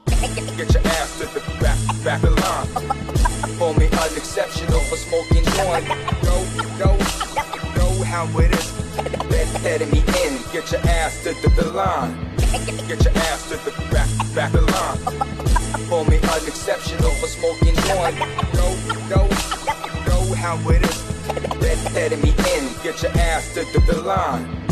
Get your ass to the back of line. Call me unexceptional for smoking joint. Know how it is. Letting me in. Get your ass to the line. Get your ass to the back of line. Call me unexceptional for smoking joint. Know how it is. Letting me in. Get your ass to the line.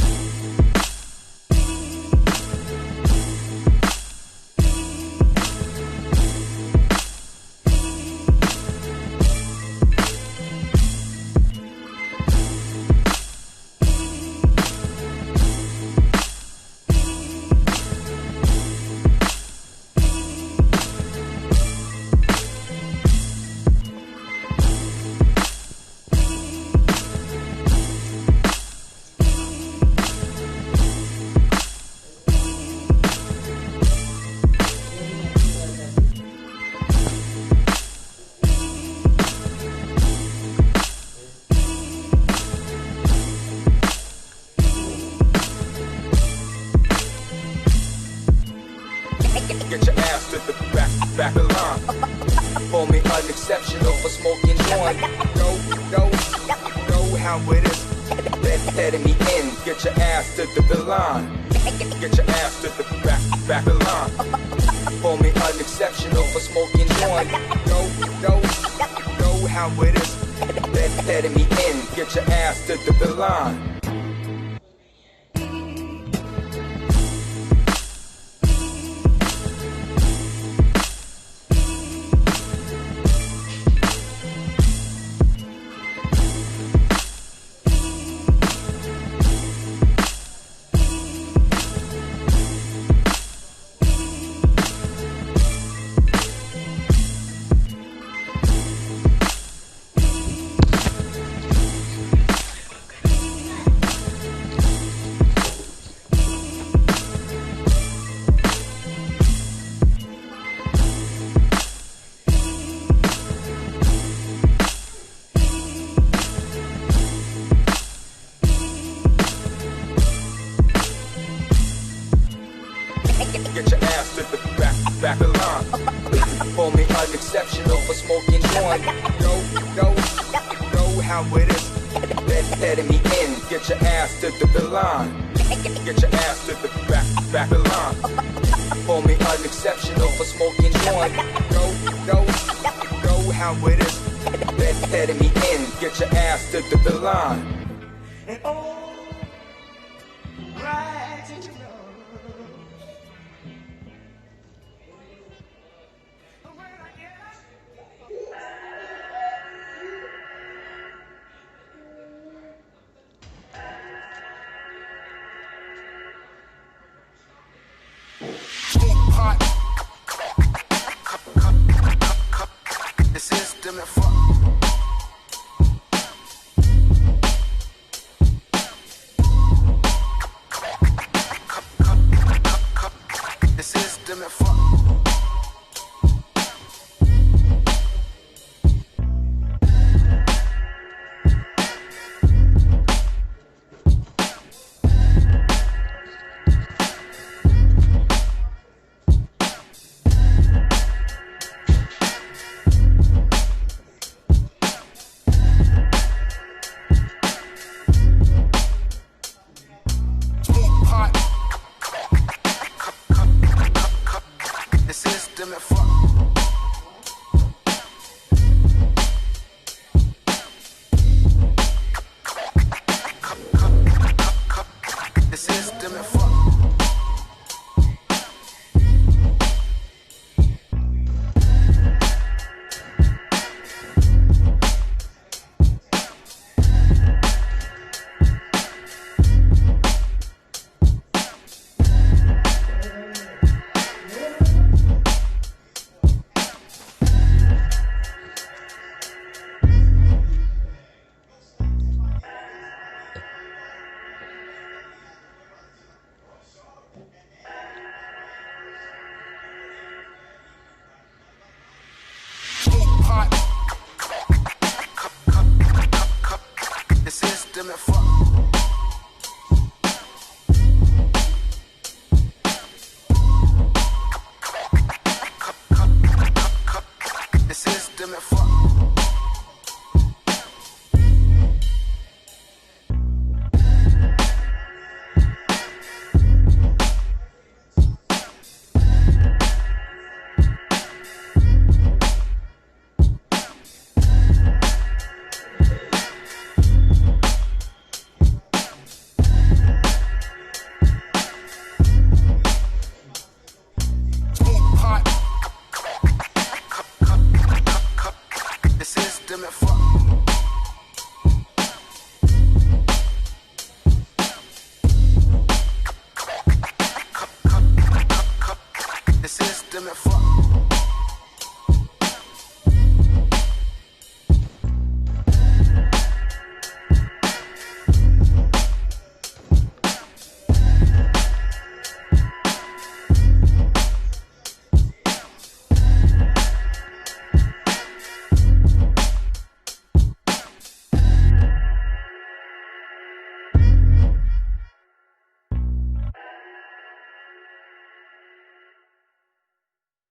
Get your ass to the back of line. Call me unexceptional for smoking joint. Know how it is. Letting me in. Get your ass to the line. Get your ass to the back of line. Call me unexceptional for smoking joint. Know how it is. Letting me in. Get your ass to the line. Get your ass to the back of line. Call me unexceptional for smoking joint. Know how it is. Letting me in. Get your ass to the line. Get your ass to the back of line. Call me unexceptional for smoking joint. Know how it is. Letting me in. Get your ass to the line. And all right, did you know? The system and fuck. The system and fuck. The system and fuck. The system and fuck. fuck.